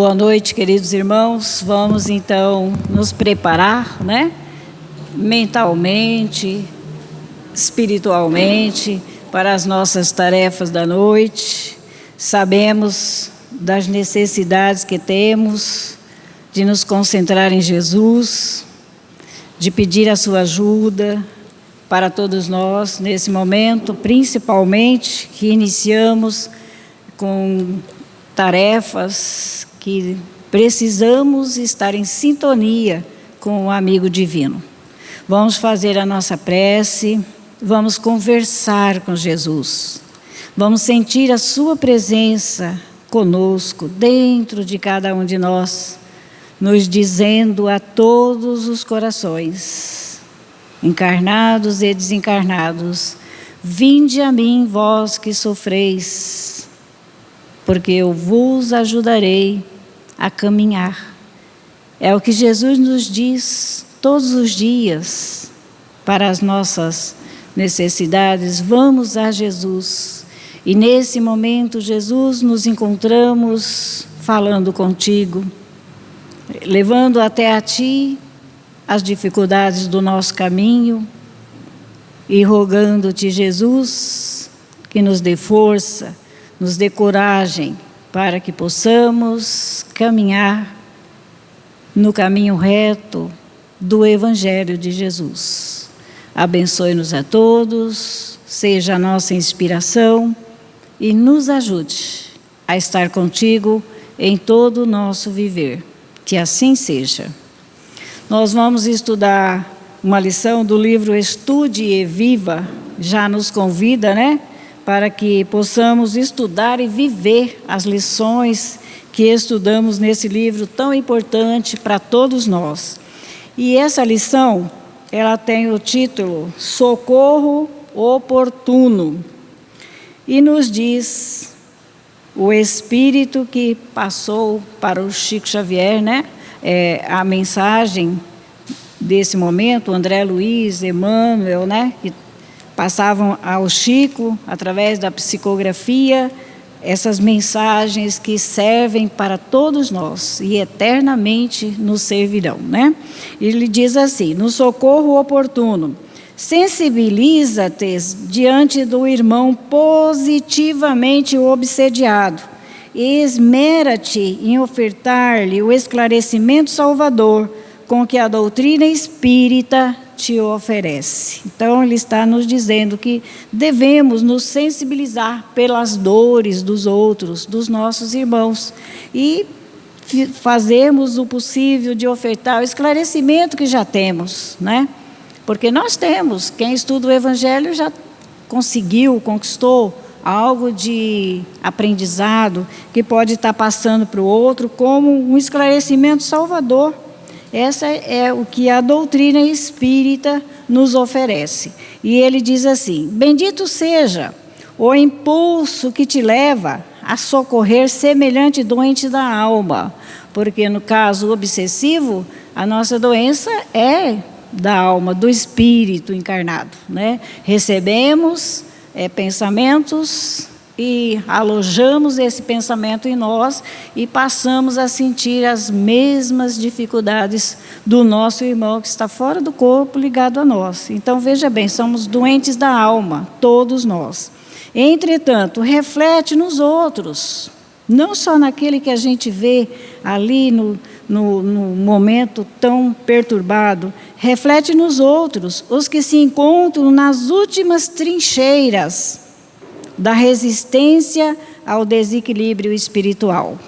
Boa noite, queridos irmãos. Vamos então nos preparar, né? Mentalmente, espiritualmente, para as nossas tarefas da noite. Sabemos das necessidades que temos de nos concentrar em Jesus, de pedir a sua ajuda para todos nós nesse momento, principalmente que iniciamos com tarefas que precisamos estar em sintonia com o amigo divino. Vamos fazer a nossa prece, vamos conversar com Jesus, vamos sentir a sua presença conosco, dentro de cada um de nós, nos dizendo a todos os corações, encarnados e desencarnados: vinde a mim, vós que sofreis, porque eu vos ajudarei a caminhar. É o que Jesus nos diz todos os dias para as nossas necessidades. Vamos a Jesus. E nesse momento, Jesus, nos encontramos falando contigo, levando até a ti as dificuldades do nosso caminho e rogando-te, Jesus, que nos dê força, nos dê coragem para que possamos caminhar no caminho reto do Evangelho de Jesus. Abençoe-nos a todos, seja a nossa inspiração e nos ajude a estar contigo em todo o nosso viver. Que assim seja. Nós vamos estudar uma lição do livro Estude e Viva, já nos convida, né? Para que possamos estudar e viver as lições que estudamos nesse livro tão importante para todos nós. E essa lição, ela tem o título Socorro Oportuno. E nos diz o Espírito que passou para o Chico Xavier, né? A mensagem desse momento, André Luiz, Emmanuel, né? Que passavam ao Chico, através da psicografia, essas mensagens que servem para todos nós e eternamente nos servirão, né? Ele diz assim: no socorro oportuno, sensibiliza-te diante do irmão positivamente obsediado, e esmera-te em ofertar-lhe o esclarecimento salvador com que a doutrina espírita te oferece. Então, ele está nos dizendo que devemos nos sensibilizar pelas dores dos outros, dos nossos irmãos, e fazermos o possível de ofertar o esclarecimento que já temos, né? Porque nós temos, quem estuda o Evangelho já conquistou algo de aprendizado que pode estar passando para o outro como um esclarecimento salvador. Essa é o que a doutrina espírita nos oferece. E ele diz assim: bendito seja o impulso que te leva a socorrer semelhante doente da alma. Porque no caso obsessivo, a nossa doença é da alma, do espírito encarnado, né? Recebemos pensamentos e alojamos esse pensamento em nós e passamos a sentir as mesmas dificuldades do nosso irmão que está fora do corpo ligado a nós. Então, veja bem, somos doentes da alma, todos nós. Entretanto, reflete nos outros, não só naquele que a gente vê ali no momento tão perturbado, reflete nos outros, os que se encontram nas últimas trincheiras da resistência ao desequilíbrio espiritual.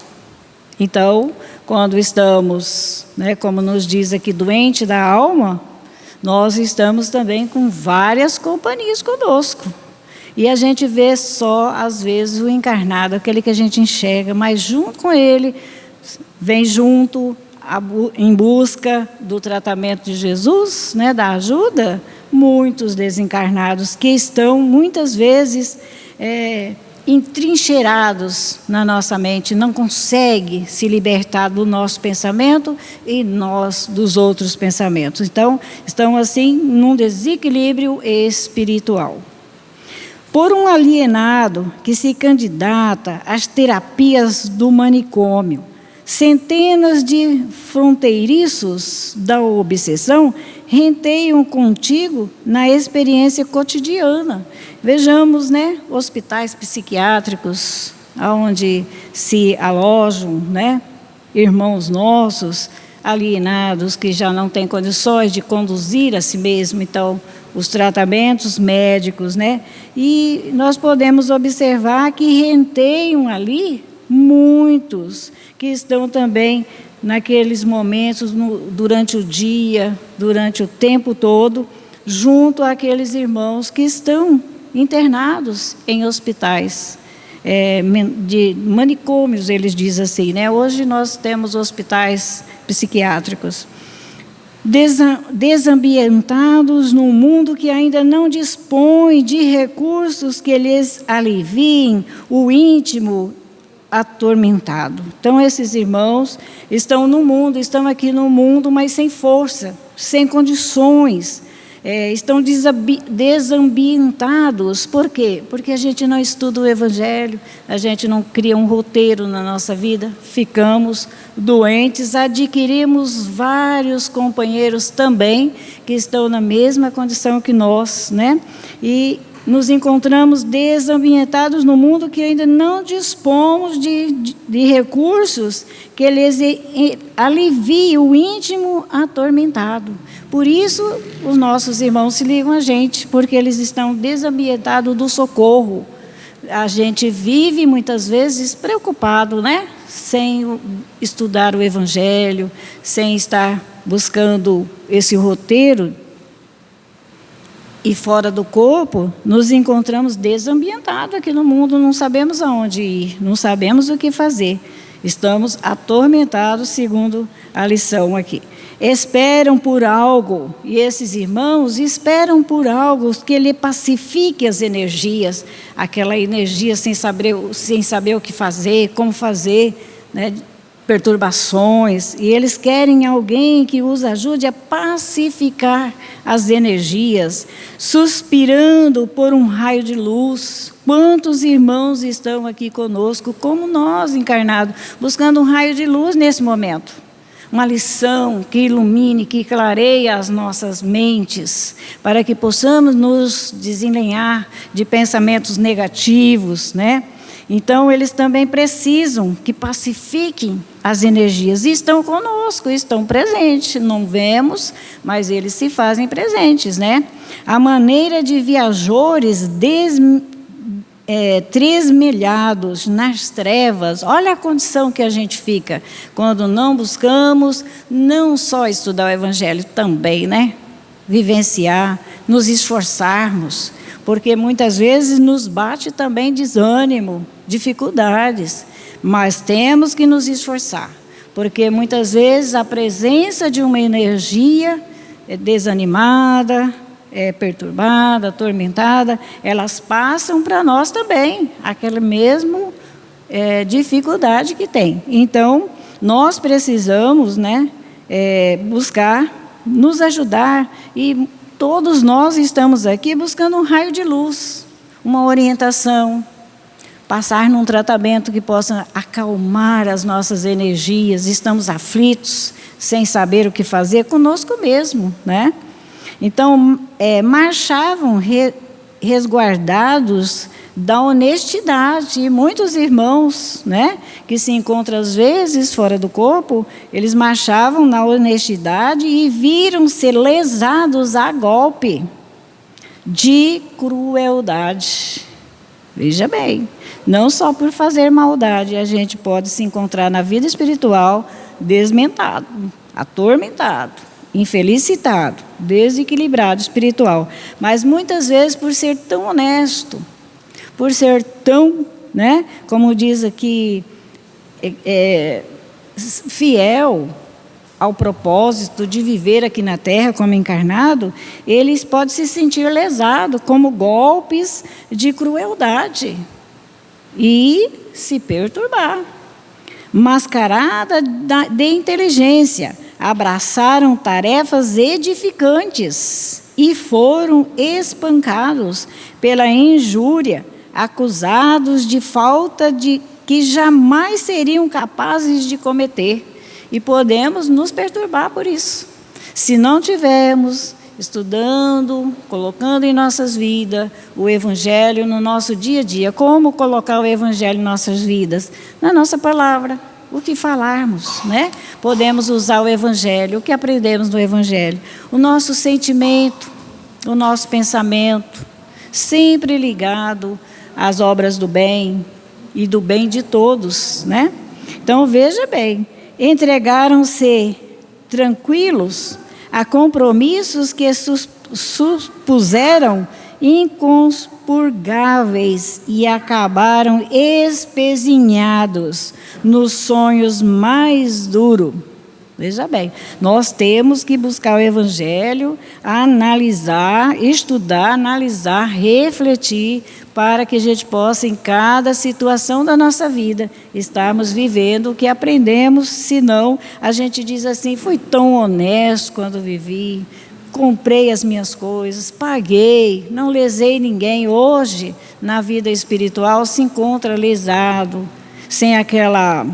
Então, quando estamos, né, como nos diz aqui, doente da alma, nós estamos também com várias companhias conosco. E a gente vê só, às vezes, o encarnado, aquele que a gente enxerga, mas junto com ele, vem junto em busca do tratamento de Jesus, né, da ajuda, muitos desencarnados que estão, muitas vezes, entrincheirados na nossa mente, não consegue se libertar do nosso pensamento e nós dos outros pensamentos. Então, estão assim num desequilíbrio espiritual. Por um alienado que se candidata às terapias do manicômio, Centenas de fronteiriços da obsessão renteiam contigo na experiência cotidiana. Vejamos, né, hospitais psiquiátricos, onde se alojam, né, irmãos nossos, alienados, que já não têm condições de conduzir a si mesmo, então, os tratamentos médicos, né? E nós podemos observar que renteiam ali muitos que estão também naqueles momentos, durante o dia, durante o tempo todo, junto àqueles irmãos que estão internados em hospitais, de manicômios, eles dizem assim, né? Hoje nós temos hospitais psiquiátricos, desambientados num mundo que ainda não dispõe de recursos que lhes aliviem o íntimo atormentado. Então, esses irmãos estão no mundo, estão aqui no mundo, mas sem força, sem condições, estão desambientados. Por quê? Porque a gente não estuda o Evangelho, a gente não cria um roteiro na nossa vida, ficamos doentes, adquirimos vários companheiros também que estão na mesma condição que nós, né? E nos encontramos desambientados no mundo que ainda não dispomos de recursos que lhes aliviem o íntimo atormentado. Por isso, os nossos irmãos se ligam a gente, porque eles estão desambientados do socorro. A gente vive, muitas vezes, preocupado, né? Sem estudar o Evangelho, sem estar buscando esse roteiro. E fora do corpo, nos encontramos desambientados aqui no mundo, não sabemos aonde ir, não sabemos o que fazer. Estamos atormentados, segundo a lição aqui. Esperam por algo, e esses irmãos esperam por algo que lhe pacifique as energias, aquela energia sem saber o que fazer, como fazer, né? Perturbações, e eles querem alguém que os ajude a pacificar as energias, suspirando por um raio de luz. Quantos irmãos estão aqui conosco, como nós encarnados, buscando um raio de luz nesse momento? Uma lição que ilumine, que clareie as nossas mentes, para que possamos nos desenlenhar de pensamentos negativos, né? Então, eles também precisam que pacifiquem as energias. E estão conosco, estão presentes. Não vemos, mas eles se fazem presentes, né? A maneira de viajores tresmelhados nas trevas. Olha a condição que a gente fica quando não buscamos, não só estudar o Evangelho, também, né? Vivenciar, nos esforçarmos. Porque muitas vezes nos bate também desânimo, dificuldades, mas temos que nos esforçar, porque muitas vezes a presença de uma energia desanimada, perturbada, atormentada, elas passam para nós também, aquela mesma dificuldade que tem. Então, nós precisamos, né, buscar nos ajudar, e todos nós estamos aqui buscando um raio de luz, uma orientação, passar num tratamento que possa acalmar as nossas energias. Estamos aflitos, sem saber o que fazer conosco mesmo, né? Então, marchavam resguardados da honestidade. E muitos irmãos, né, que se encontram às vezes fora do corpo, eles marchavam na honestidade e viram-se lesados a golpe de crueldade. Veja bem, não só por fazer maldade a gente pode se encontrar na vida espiritual desmentado, atormentado, infelicitado, desequilibrado espiritual, mas muitas vezes por ser tão honesto, por ser tão, né, como diz aqui, fiel ao propósito de viver aqui na Terra como encarnado, eles podem se sentir lesados como golpes de crueldade e se perturbar. Mascarada de inteligência, abraçaram tarefas edificantes e foram espancados pela injúria, acusados de falta de que jamais seriam capazes de cometer. E podemos nos perturbar por isso. Se não tivermos estudando, colocando em nossas vidas o Evangelho no nosso dia a dia. Como colocar o Evangelho em nossas vidas? Na nossa palavra, o que falarmos, né? Podemos usar o Evangelho, o que aprendemos no Evangelho. O nosso sentimento, o nosso pensamento, sempre ligado às obras do bem e do bem de todos, né? Então, veja bem, entregaram-se tranquilos a compromissos que supuseram inconspurgáveis e acabaram espezinhados nos sonhos mais duros. Veja bem, nós temos que buscar o Evangelho, analisar, estudar, analisar, refletir, para que a gente possa, em cada situação da nossa vida, estarmos vivendo o que aprendemos. Senão, a gente diz assim: fui tão honesto quando vivi, comprei as minhas coisas, paguei, não lesei ninguém. Hoje, na vida espiritual, se encontra lesado, sem aquela...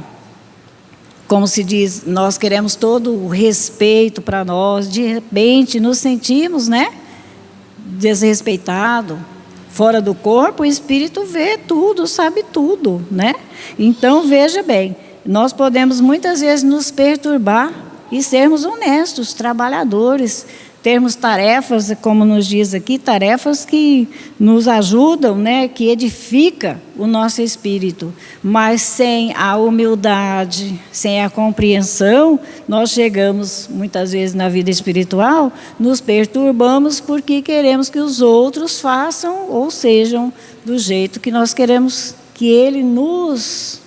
Como se diz, nós queremos todo o respeito para nós, de repente nos sentimos, né, desrespeitado, fora do corpo. O espírito vê tudo, sabe tudo, né? Então, veja bem, nós podemos muitas vezes nos perturbar e sermos honestos, trabalhadores, termos tarefas, como nos diz aqui, tarefas que nos ajudam, né, que edifica o nosso espírito. Mas sem a humildade, sem a compreensão, nós chegamos, muitas vezes na vida espiritual, nos perturbamos porque queremos que os outros façam ou sejam do jeito que nós queremos que ele nos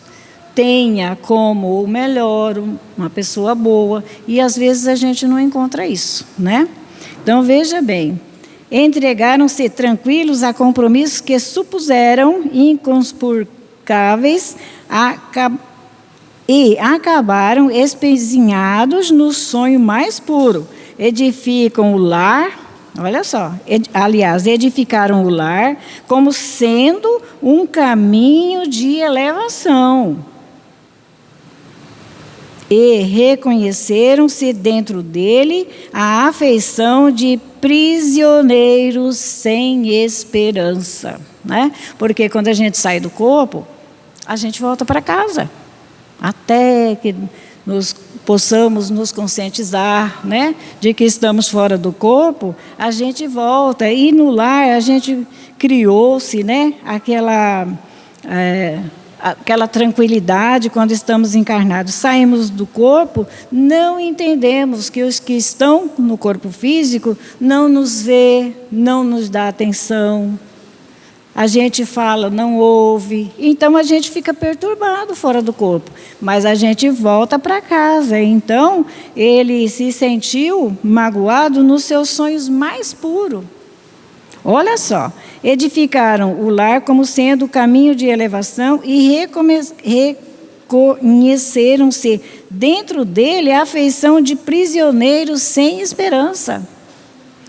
tenha como o melhor, uma pessoa boa, e às vezes a gente não encontra isso, né? Então, veja bem, entregaram-se tranquilos a compromissos que supuseram inconspurgáveis e acabaram espezinhados no sonho mais puro. Edificam o lar, olha só, aliás, edificaram o lar como sendo um caminho de elevação. E reconheceram-se dentro dele a afeição de prisioneiros sem esperança, né? Porque quando a gente sai do corpo, a gente volta para casa, até que nos possamos nos conscientizar, né, de que estamos fora do corpo. A gente volta, e no lar a gente criou-se, né, aquela tranquilidade quando estamos encarnados. Saímos do corpo, não entendemos que os que estão no corpo físico não nos vê, não nos dá atenção. A gente fala, não ouve, então a gente fica perturbado fora do corpo, mas a gente volta para casa. Então, ele se sentiu magoado nos seus sonhos mais puros. Olha só, edificaram o lar como sendo o caminho de elevação e reconheceram-se dentro dele a afeição de prisioneiros sem esperança.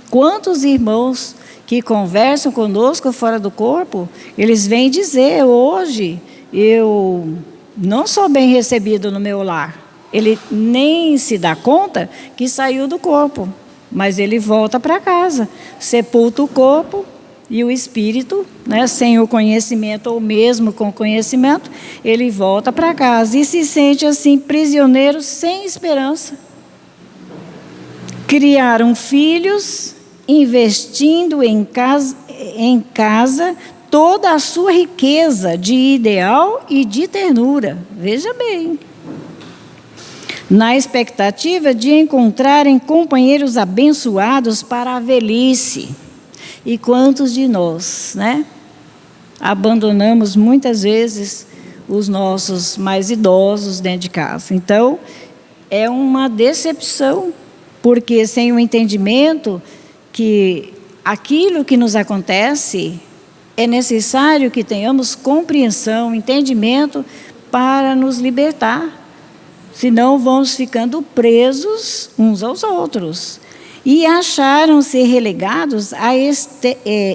Quantos irmãos que conversam conosco fora do corpo, eles vêm dizer: hoje eu não sou bem recebido no meu lar. Ele nem se dá conta que saiu do corpo, mas ele volta para casa, sepulta o corpo e o espírito, né, sem o conhecimento ou mesmo com conhecimento, ele volta para casa e se sente assim prisioneiro sem esperança. Criaram filhos, investindo em casa toda a sua riqueza de ideal e de ternura. Veja bem, na expectativa de encontrarem companheiros abençoados para a velhice. E quantos de nós, né, abandonamos muitas vezes os nossos mais idosos dentro de casa? Então, é uma decepção, porque sem o entendimento que aquilo que nos acontece, é necessário que tenhamos compreensão, entendimento para nos libertar. Senão vamos ficando presos uns aos outros. E acharam-se relegados a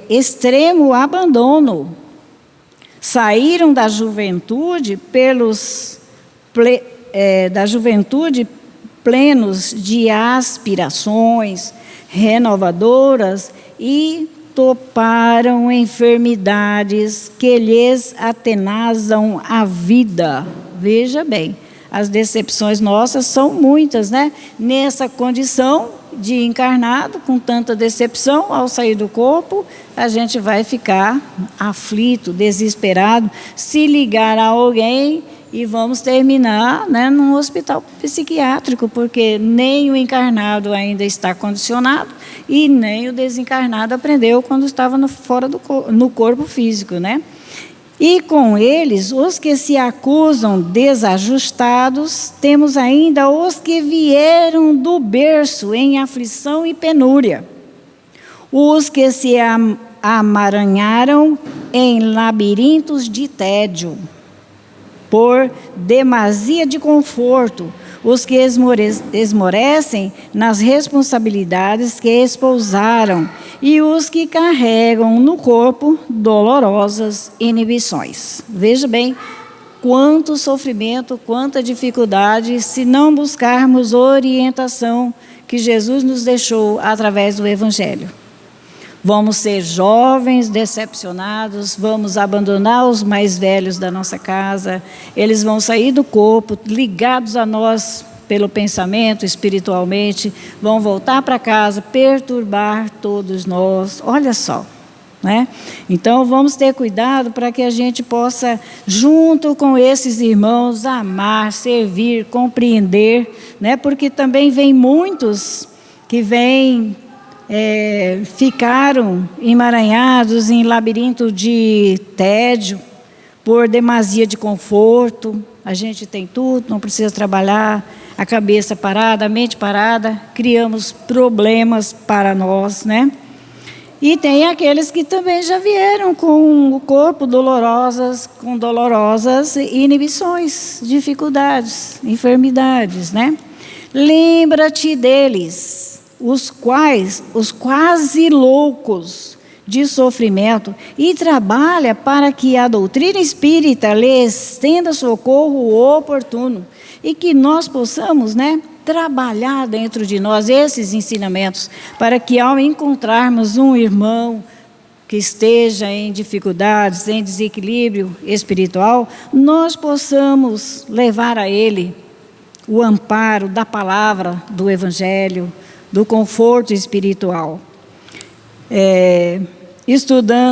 extremo abandono, saíram da juventude plenos de aspirações renovadoras e toparam enfermidades que lhes atenazam a vida. Veja bem, as decepções nossas são muitas, né? Nessa condição de encarnado, com tanta decepção, ao sair do corpo, a gente vai ficar aflito, desesperado, se ligar a alguém e vamos terminar, né, num hospital psiquiátrico, porque nem o encarnado ainda está condicionado e nem o desencarnado aprendeu quando estava no corpo físico, né? E com eles, os que se acusam desajustados, temos ainda os que vieram do berço em aflição e penúria, os que se amaranharam em labirintos de tédio, por demasia de conforto, os que esmorecem nas responsabilidades que espousaram e os que carregam no corpo dolorosas inibições. Veja bem, quanto sofrimento, quanta dificuldade, se não buscarmos orientação que Jesus nos deixou através do Evangelho. Vamos ser jovens decepcionados, vamos abandonar os mais velhos da nossa casa, eles vão sair do corpo, ligados a nós pelo pensamento, espiritualmente, vão voltar para casa, perturbar todos nós. Olha só, né? Então vamos ter cuidado para que a gente possa, junto com esses irmãos, amar, servir, compreender, né? Porque também vem muitos que ficaram emaranhados em labirinto de tédio, por demasia de conforto. A gente tem tudo, não precisa trabalhar, a cabeça parada, a mente parada, criamos problemas para nós, né? E tem aqueles que também já vieram com o corpo com dolorosas inibições, dificuldades, enfermidades, né? Lembra-te deles, os quase loucos de sofrimento, e trabalha para que a doutrina espírita lhes estenda socorro oportuno, e que nós possamos, né, trabalhar dentro de nós esses ensinamentos, para que ao encontrarmos um irmão que esteja em dificuldades, em desequilíbrio espiritual, nós possamos levar a ele o amparo da palavra do Evangelho, do conforto espiritual.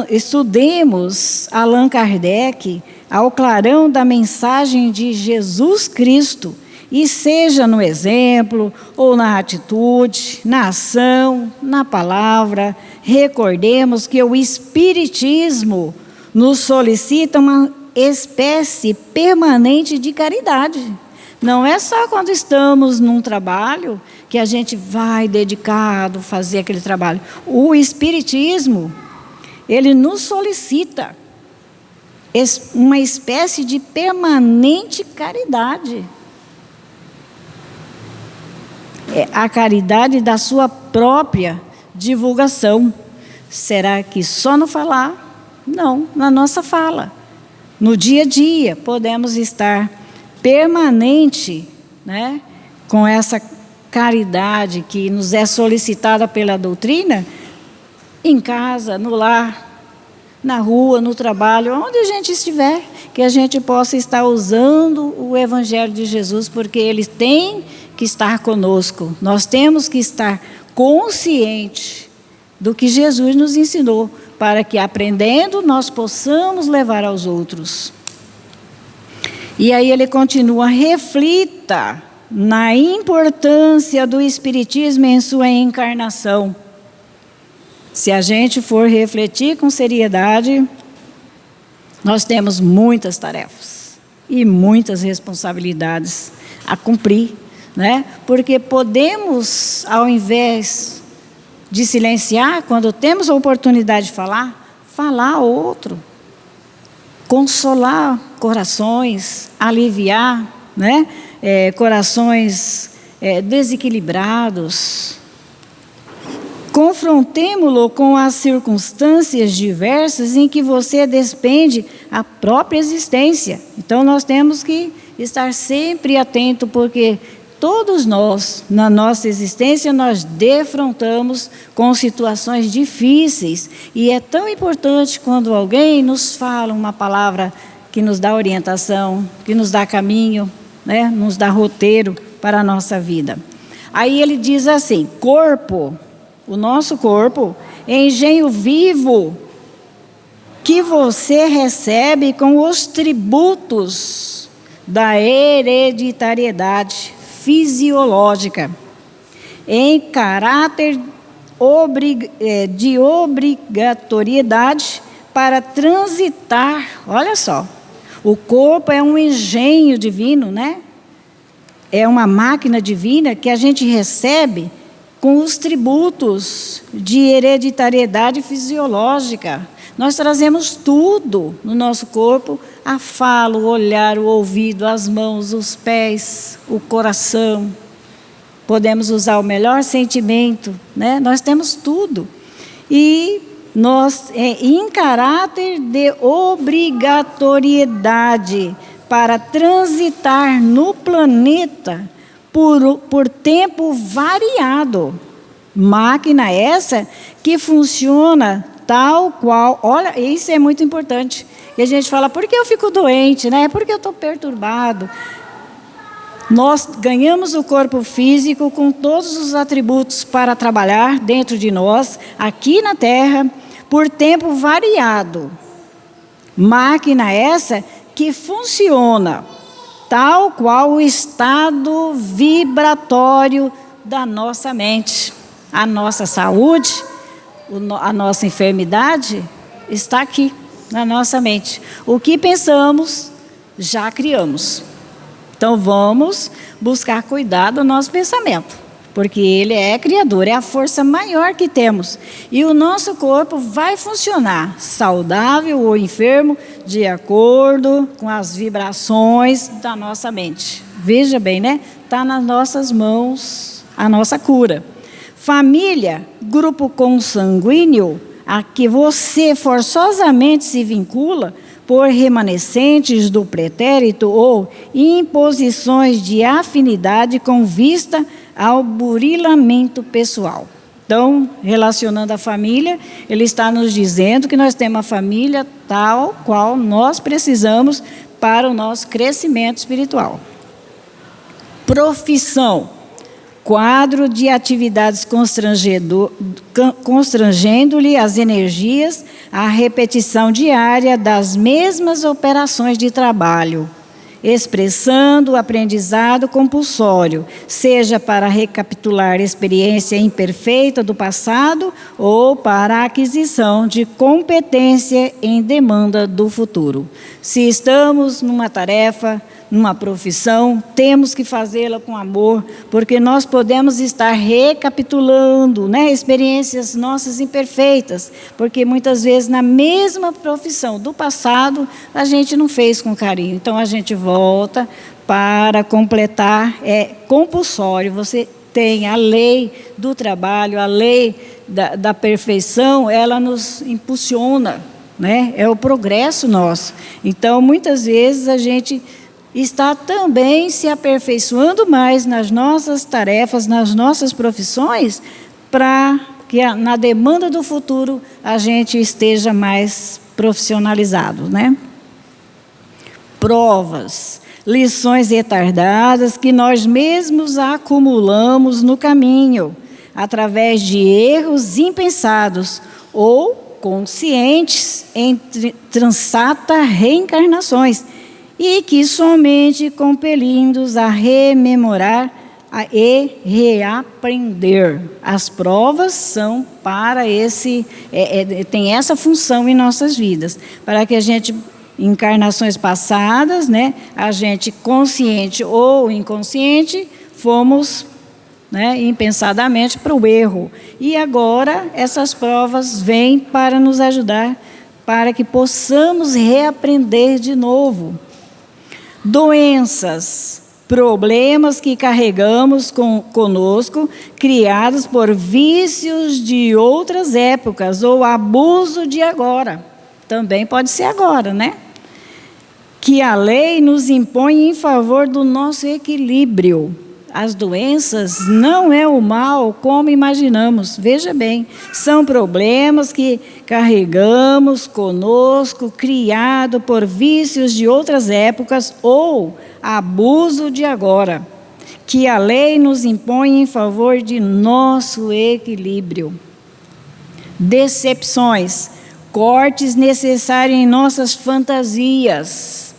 Estudemos Allan Kardec ao clarão da mensagem de Jesus Cristo, e seja no exemplo, ou na atitude, na ação, na palavra, recordemos que o Espiritismo nos solicita uma espécie permanente de caridade. Não é só quando estamos num trabalho que a gente vai dedicado a fazer aquele trabalho. O Espiritismo, ele nos solicita uma espécie de permanente caridade. É a caridade da sua própria divulgação. Será que só no falar? Não, na nossa fala. No dia a dia, podemos estar permanente, né, com essa caridade que nos é solicitada pela doutrina, em casa, no lar, na rua, no trabalho, onde a gente estiver, que a gente possa estar usando o Evangelho de Jesus, porque ele tem que estar conosco. Nós temos que estar conscientes do que Jesus nos ensinou, para que, aprendendo, nós possamos levar aos outros. E aí ele continua: reflita na importância do Espiritismo em sua encarnação. Se a gente for refletir com seriedade, nós temos muitas tarefas e muitas responsabilidades a cumprir, né? Porque podemos, ao invés de silenciar, quando temos a oportunidade de falar ao outro, consolar corações, aliviar, né? Corações desequilibrados, Confrontemo-lo com as circunstâncias diversas em que você despende a própria existência. Então, nós temos que estar sempre atento, porque todos nós, na nossa existência, nós defrontamos com situações difíceis. E é tão importante quando alguém nos fala uma palavra que nos dá orientação, que nos dá caminho, né? Nos dá roteiro para a nossa vida. Aí ele diz assim: corpo, o nosso corpo, engenho vivo que você recebe com os tributos da hereditariedade fisiológica, em caráter de obrigatoriedade para transitar. Olha só, o corpo é um engenho divino, né? É uma máquina divina que a gente recebe com os tributos de hereditariedade fisiológica. Nós trazemos tudo no nosso corpo: a fala, o olhar, o ouvido, as mãos, os pés, o coração. Podemos usar o melhor sentimento, né? Nós temos tudo. E nós, em caráter de obrigatoriedade, para transitar no planeta por tempo variado. Máquina essa que funciona tal qual. Olha, isso é muito importante. E a gente fala: por que eu fico doente, né? Por que eu estou perturbado? Nós ganhamos o corpo físico com todos os atributos para trabalhar dentro de nós, aqui na Terra, por tempo variado. Máquina essa que funciona tal qual o estado vibratório da nossa mente. A nossa saúde, a nossa enfermidade está aqui, na nossa mente. O que pensamos, já criamos. Então, vamos buscar cuidar do nosso pensamento, porque ele é criador, é a força maior que temos. E o nosso corpo vai funcionar, saudável ou enfermo, de acordo com as vibrações da nossa mente. Veja bem, né? Está nas nossas mãos a nossa cura. Família, grupo consanguíneo, a que você forçosamente se vincula por remanescentes do pretérito ou imposições de afinidade com vista ao burilamento pessoal. Então, relacionando a família, ele está nos dizendo que nós temos uma família tal qual nós precisamos para o nosso crescimento espiritual. Profissão, quadro de atividades constrangendo-lhe as energias, a repetição diária das mesmas operações de trabalho, expressando o aprendizado compulsório, seja para recapitular experiência imperfeita do passado ou para a aquisição de competência em demanda do futuro. Se estamos numa tarefa, numa profissão, temos que fazê-la com amor, porque nós podemos estar recapitulando, né, experiências nossas imperfeitas, porque muitas vezes na mesma profissão do passado a gente não fez com carinho. Então a gente volta para completar, é compulsório. Você tem a lei do trabalho, a lei da perfeição, ela nos impulsiona, né? É o progresso nosso. Então muitas vezes a gente está também se aperfeiçoando mais nas nossas tarefas, nas nossas profissões, para que na demanda do futuro a gente esteja mais profissionalizado, né? Provas, lições retardadas que nós mesmos acumulamos no caminho, através de erros impensados ou conscientes em transata reencarnações, e que somente compelindo-os a rememorar e reaprender. As provas são para tem essa função em nossas vidas, para que a gente, em encarnações passadas, né, a gente consciente ou inconsciente, fomos, né, impensadamente para o erro. E agora essas provas vêm para nos ajudar, para que possamos reaprender de novo. Doenças, problemas que carregamos conosco, criados por vícios de outras épocas ou abuso de agora. Também pode ser agora, né? Que a lei nos impõe em favor do nosso equilíbrio. As doenças não é o mal como imaginamos. Veja bem, são problemas que carregamos conosco, criado por vícios de outras épocas ou abuso de agora, que a lei nos impõe em favor de nosso equilíbrio. Decepções, cortes necessários em nossas fantasias,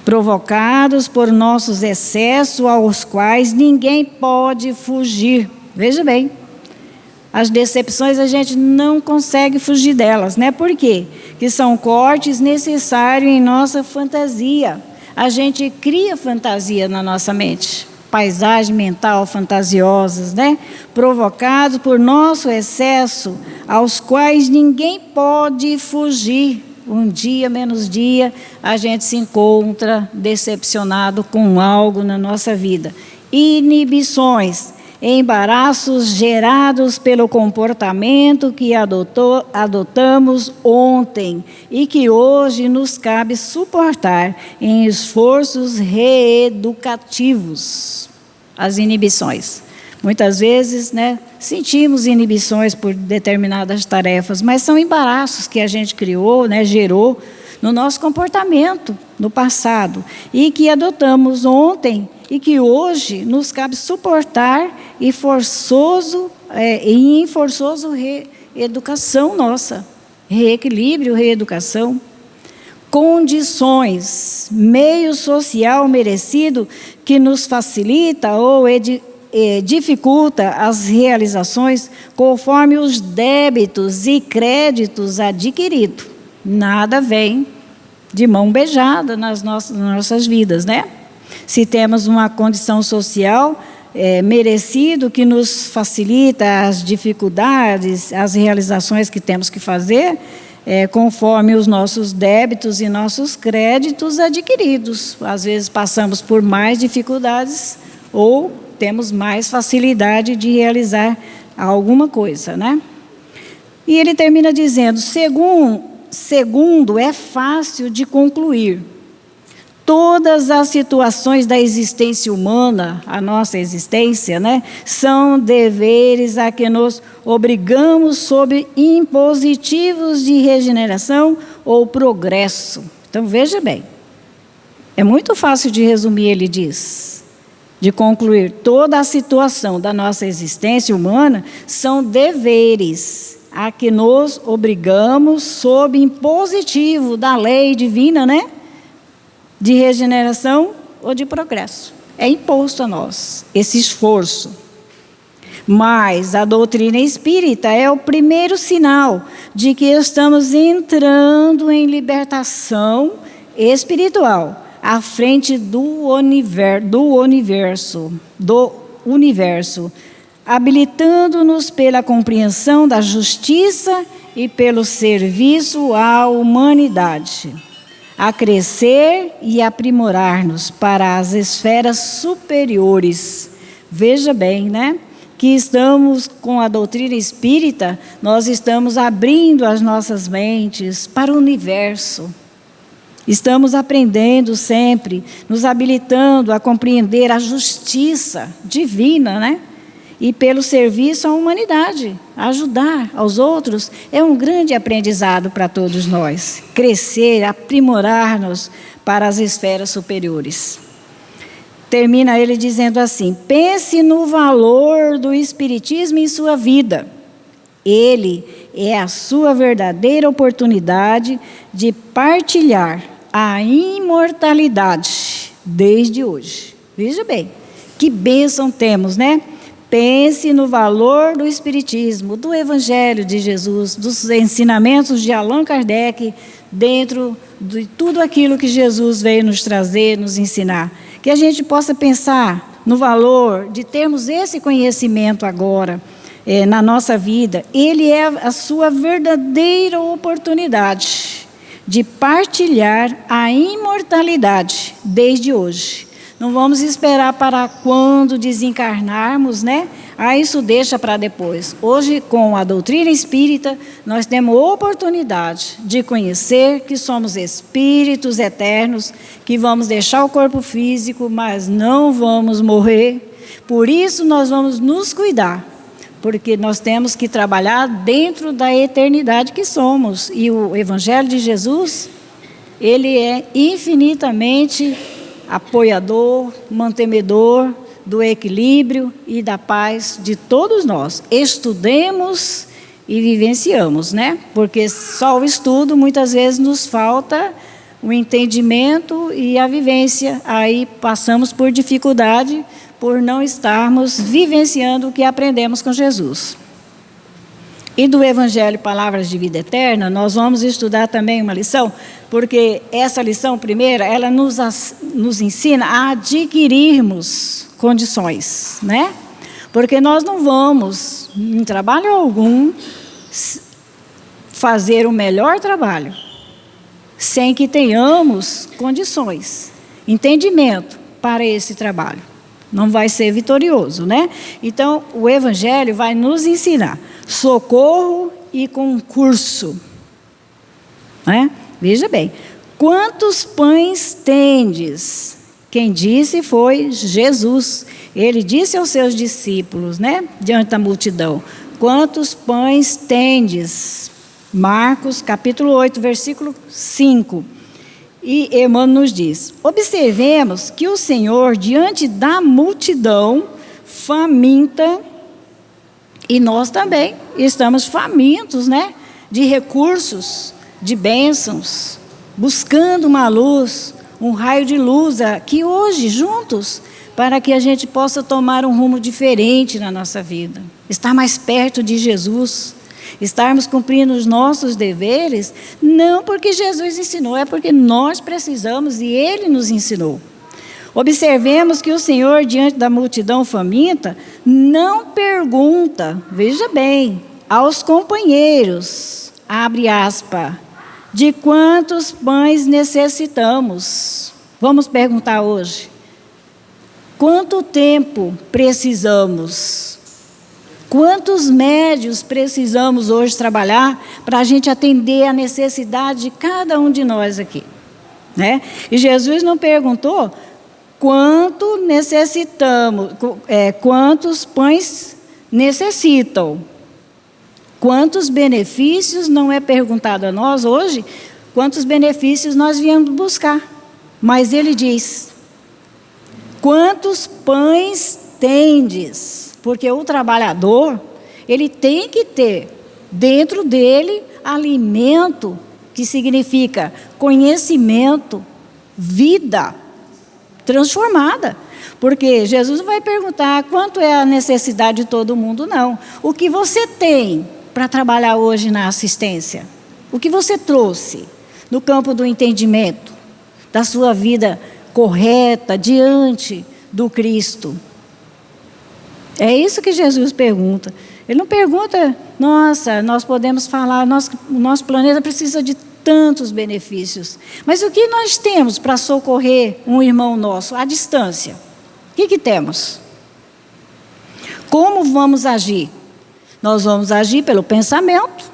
provocados por nossos excessos, aos quais ninguém pode fugir. Veja bem, as decepções a gente não consegue fugir delas, né? Por quê? Que são cortes necessários em nossa fantasia. A gente cria fantasia na nossa mente, paisagem mental fantasiosas, né? Provocados por nosso excesso, aos quais ninguém pode fugir. Um dia menos dia, a gente se encontra decepcionado com algo na nossa vida. Inibições, embaraços gerados pelo comportamento que adotamos ontem e que hoje nos cabe suportar em esforços reeducativos. As inibições. Muitas vezes, né, sentimos inibições por determinadas tarefas, mas são embaraços que a gente criou, né, gerou no nosso comportamento no passado e que adotamos ontem e que hoje nos cabe suportar em forçoso reeducação nossa, reequilíbrio, reeducação. Condições, meio social merecido que nos facilita ou dificulta as realizações conforme os débitos e créditos adquiridos. Nada vem de mão beijada nas nossas vidas, né? Se temos uma condição social merecido que nos facilita as dificuldades, as realizações que temos que fazer, conforme os nossos débitos e nossos créditos adquiridos. Às vezes passamos por mais dificuldades ou temos mais facilidade de realizar alguma coisa, né? E ele termina dizendo, segundo, é fácil de concluir. Todas as situações da existência humana, a nossa existência, né, são deveres a que nos obrigamos sob impositivos de regeneração ou progresso. Então, veja bem, é muito fácil de resumir, ele diz, de concluir, toda a situação da nossa existência humana são deveres a que nos obrigamos sob impositivo da lei divina, né? De regeneração ou de progresso. É imposto a nós esse esforço. Mas a doutrina espírita é o primeiro sinal de que estamos entrando em libertação espiritual, à frente do universo, habilitando-nos pela compreensão da justiça e pelo serviço à humanidade, a crescer e aprimorar-nos para as esferas superiores. Veja bem, né? Que estamos com a doutrina espírita, nós estamos abrindo as nossas mentes para o universo. Estamos aprendendo sempre, nos habilitando a compreender a justiça divina, né? E pelo serviço à humanidade, ajudar aos outros, é um grande aprendizado para todos nós. Crescer, aprimorar-nos para as esferas superiores. Termina ele dizendo assim, pense no valor do Espiritismo em sua vida. Ele é a sua verdadeira oportunidade de partilhar a imortalidade desde hoje. Veja bem, que bênção temos, né? Pense no valor do Espiritismo, do Evangelho de Jesus, dos ensinamentos de Allan Kardec, dentro de tudo aquilo que Jesus veio nos trazer, nos ensinar. Que a gente possa pensar no valor de termos esse conhecimento agora, na nossa vida. Ele é a sua verdadeira oportunidade de partilhar a imortalidade desde hoje. Não vamos esperar para quando desencarnarmos, né? Isso deixa para depois. Hoje, com a doutrina espírita, nós temos oportunidade de conhecer que somos espíritos eternos, que vamos deixar o corpo físico, mas não vamos morrer. Por isso, nós vamos nos cuidar, porque nós temos que trabalhar dentro da eternidade que somos. E o Evangelho de Jesus, ele é infinitamente apoiador, mantenedor do equilíbrio e da paz de todos nós. Estudemos e vivenciamos, né? Porque só o estudo muitas vezes nos falta o entendimento e a vivência. Aí passamos por dificuldade por não estarmos vivenciando o que aprendemos com Jesus. E do Evangelho Palavras de Vida Eterna, nós vamos estudar também uma lição, porque essa lição primeira, ela nos ensina a adquirirmos condições, né? Porque nós não vamos, em trabalho algum, fazer o melhor trabalho, sem que tenhamos condições, entendimento para esse trabalho. Não vai ser vitorioso, né? Então, o Evangelho vai nos ensinar socorro e concurso, né? Veja bem, quantos pães tendes? Quem disse foi Jesus. Ele disse aos seus discípulos, né? Diante da multidão, quantos pães tendes? Marcos, capítulo 8, versículo 5. E Emmanuel nos diz, observemos que o Senhor, diante da multidão faminta, e nós também estamos famintos, né? De recursos, de bênçãos, buscando uma luz, um raio de luz aqui hoje, juntos, para que a gente possa tomar um rumo diferente na nossa vida, estar mais perto de Jesus, estarmos cumprindo os nossos deveres, não porque Jesus ensinou, é porque nós precisamos e Ele nos ensinou. Observemos que o Senhor, diante da multidão faminta, não pergunta, veja bem, aos companheiros, abre aspas, de quantos pães necessitamos. Vamos perguntar hoje, quanto tempo precisamos? Quantos médios precisamos hoje trabalhar para a gente atender a necessidade de cada um de nós aqui, né? E Jesus não perguntou quanto necessitamos, quantos pães necessitam, quantos benefícios, não é perguntado a nós hoje, quantos benefícios nós viemos buscar, mas Ele diz, quantos pães tendes? Porque o trabalhador, ele tem que ter dentro dele alimento, que significa conhecimento, vida transformada. Porque Jesus não vai perguntar quanto é a necessidade de todo mundo, não. O que você tem para trabalhar hoje na assistência? O que você trouxe no campo do entendimento, da sua vida correta diante do Cristo? É isso que Jesus pergunta. Ele não pergunta, nossa, nós podemos falar, o nosso planeta precisa de tantos benefícios. Mas o que nós temos para socorrer um irmão nosso à distância? O que temos? Como vamos agir? Nós vamos agir pelo pensamento,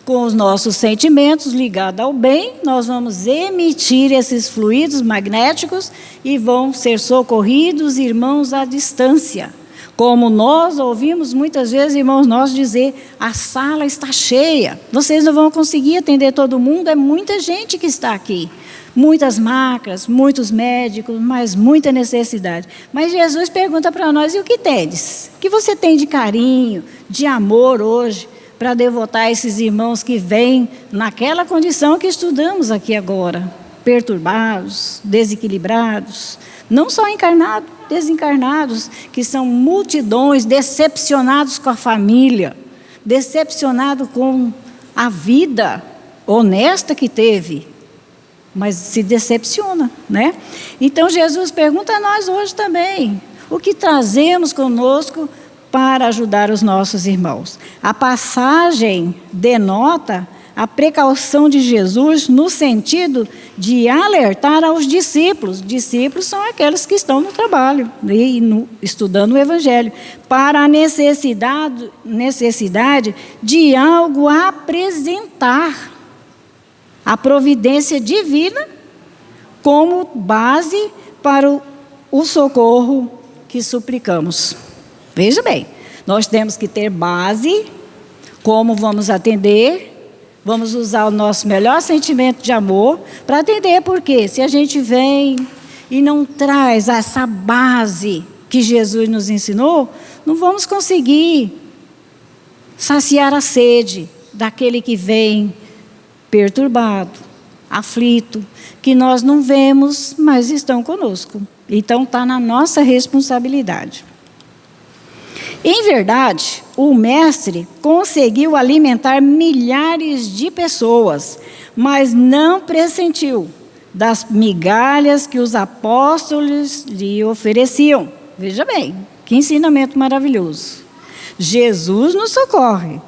com os nossos sentimentos ligados ao bem, nós vamos emitir esses fluidos magnéticos e vão ser socorridos irmãos à distância. Como nós ouvimos muitas vezes irmãos nossos dizer, a sala está cheia, vocês não vão conseguir atender todo mundo, é muita gente que está aqui. Muitas macas, muitos médicos, mas muita necessidade. Mas Jesus pergunta para nós, e o que tendes? O que você tem de carinho, de amor hoje, para devotar esses irmãos que vêm naquela condição que estudamos aqui agora, perturbados, desequilibrados, não só encarnados, desencarnados, que são multidões, decepcionados com a família, decepcionados com a vida honesta que teve, mas se decepciona, né? Então Jesus pergunta a nós hoje também, o que trazemos conosco para ajudar os nossos irmãos? A passagem denota a precaução de Jesus no sentido de alertar aos discípulos. Discípulos são aqueles que estão no trabalho e estudando o Evangelho, para a necessidade de algo a apresentar, a providência divina como base para o socorro que suplicamos. Veja bem, nós temos que ter base, como vamos atender, vamos usar o nosso melhor sentimento de amor para atender, porque se a gente vem e não traz essa base que Jesus nos ensinou, não vamos conseguir saciar a sede daquele que vem perturbado, aflito, que nós não vemos, mas estão conosco. Então está na nossa responsabilidade. Em verdade, o Mestre conseguiu alimentar milhares de pessoas, mas não pressentiu das migalhas que os apóstolos lhe ofereciam. Veja bem, que ensinamento maravilhoso. Jesus nos socorre.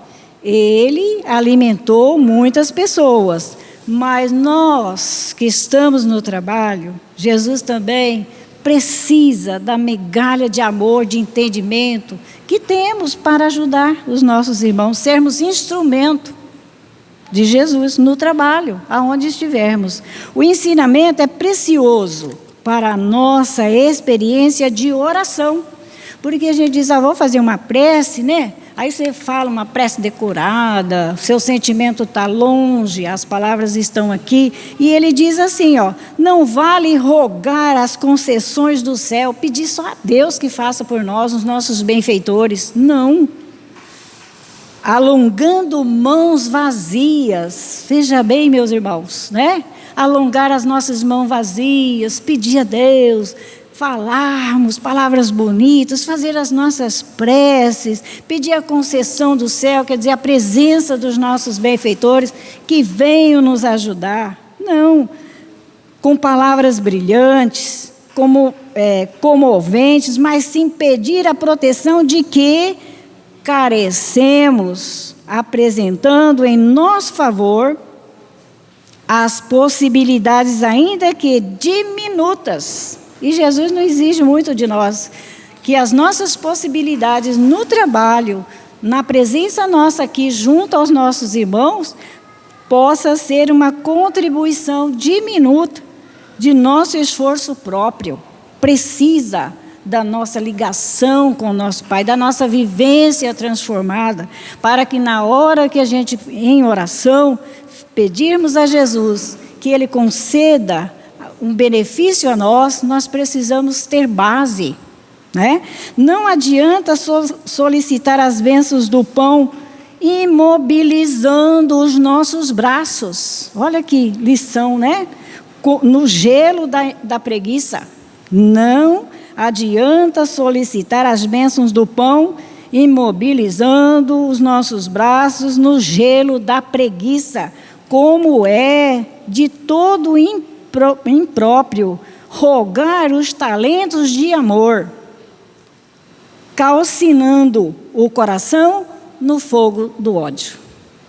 Ele alimentou muitas pessoas, mas nós que estamos no trabalho, Jesus também precisa da migalha de amor, de entendimento que temos para ajudar os nossos irmãos, sermos instrumento de Jesus no trabalho, aonde estivermos. O ensinamento é precioso para a nossa experiência de oração, porque a gente diz, vou fazer uma prece, né? Aí você fala uma prece decorada, seu sentimento está longe, as palavras estão aqui, e ele diz assim, não vale rogar as concessões do céu, pedir só a Deus que faça por nós, os nossos benfeitores. Não. Alongando mãos vazias, veja bem, meus irmãos, né? Alongar as nossas mãos vazias, pedir a Deus, falarmos palavras bonitas, fazer as nossas preces, pedir a concessão do céu, quer dizer, a presença dos nossos benfeitores que venham nos ajudar. Não, com palavras brilhantes, comoventes, mas sim pedir a proteção de que carecemos, apresentando em nosso favor as possibilidades, ainda que diminutas. E Jesus não exige muito de nós, que as nossas possibilidades no trabalho, na presença nossa aqui junto aos nossos irmãos, possa ser uma contribuição diminuta de nosso esforço próprio. Precisa da nossa ligação com o nosso Pai, da nossa vivência transformada, para que na hora que a gente, em oração, pedirmos a Jesus que Ele conceda um benefício a nós, nós precisamos ter base, né? Não adianta solicitar as bênçãos do pão imobilizando os nossos braços. Olha que lição, né? No gelo da preguiça. Não adianta solicitar as bênçãos do pão imobilizando os nossos braços no gelo da preguiça, como é de todo impróprio rogar os talentos de amor, calcinando o coração no fogo do ódio.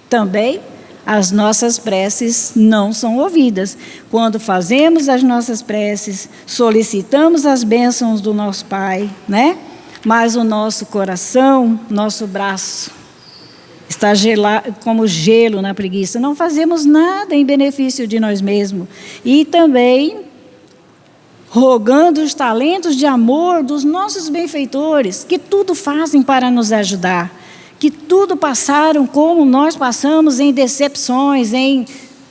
Também as nossas preces não são ouvidas. Quando fazemos as nossas preces, solicitamos as bênçãos do nosso Pai, né? Mas o nosso coração, nosso braço, está gelado, como gelo na preguiça. Não fazemos nada em benefício de nós mesmos. E também rogando os talentos de amor dos nossos benfeitores, que tudo fazem para nos ajudar, que tudo passaram como nós passamos, em decepções, em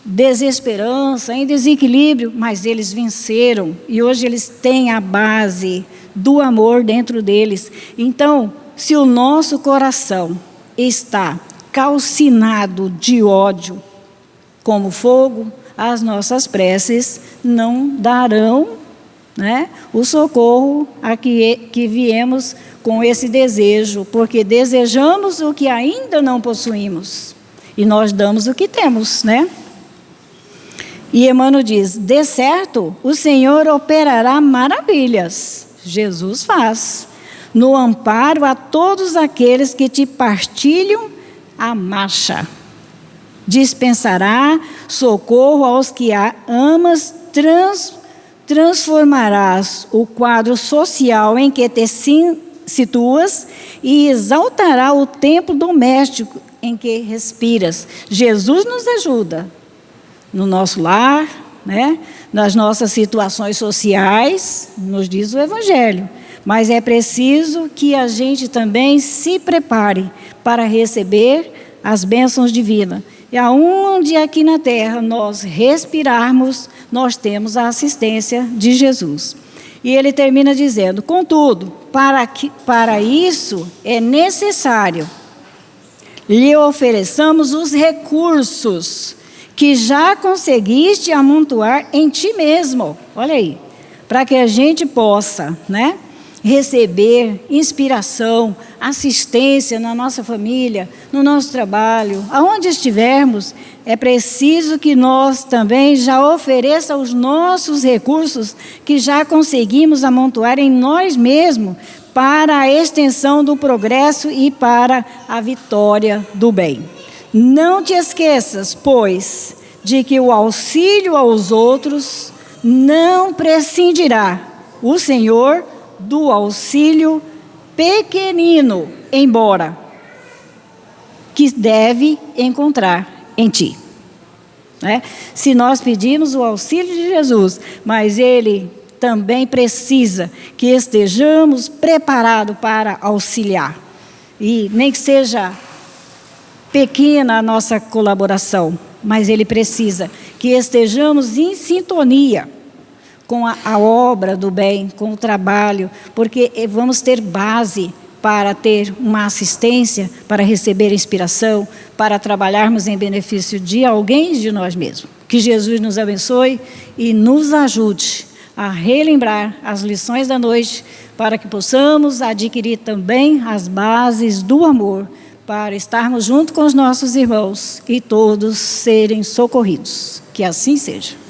desesperança, em desequilíbrio, mas eles venceram e hoje eles têm a base do amor dentro deles. Então, se o nosso coração está calcinado de ódio como fogo, as nossas preces não darão, né, o socorro a que viemos com esse desejo, porque desejamos o que ainda não possuímos e nós damos o que temos, né? E Emmanuel diz: de certo, o Senhor operará maravilhas, Jesus faz, no amparo a todos aqueles que te partilham a marcha. Dispensará socorro aos que amas, transformarás o quadro social em que te situas e exaltará o templo doméstico em que respiras. Jesus nos ajuda no nosso lar, né? Nas nossas situações sociais, nos diz o Evangelho. Mas é preciso que a gente também se prepare para receber as bênçãos divinas. E aonde aqui na terra nós respirarmos, nós temos a assistência de Jesus. E ele termina dizendo: contudo, para isso é necessário lhe ofereçamos os recursos que já conseguiste amontoar em ti mesmo. Olha aí, para que a gente possa, né, receber inspiração, assistência na nossa família, no nosso trabalho, aonde estivermos, é preciso que nós também já ofereçamos os nossos recursos que já conseguimos amontoar em nós mesmos para a extensão do progresso e para a vitória do bem. Não te esqueças, pois, de que o auxílio aos outros não prescindirá o Senhor do auxílio pequenino, embora que deve encontrar em ti. Né? Se nós pedimos o auxílio de Jesus, mas Ele também precisa que estejamos preparados para auxiliar. E nem que seja pequena a nossa colaboração, mas Ele precisa que estejamos em sintonia com a obra do bem, com o trabalho, porque vamos ter base para ter uma assistência, para receber inspiração, para trabalharmos em benefício de alguém e de nós mesmos. Que Jesus nos abençoe e nos ajude a relembrar as lições da noite, para que possamos adquirir também as bases do amor, para estarmos junto com os nossos irmãos e todos serem socorridos. Que assim seja.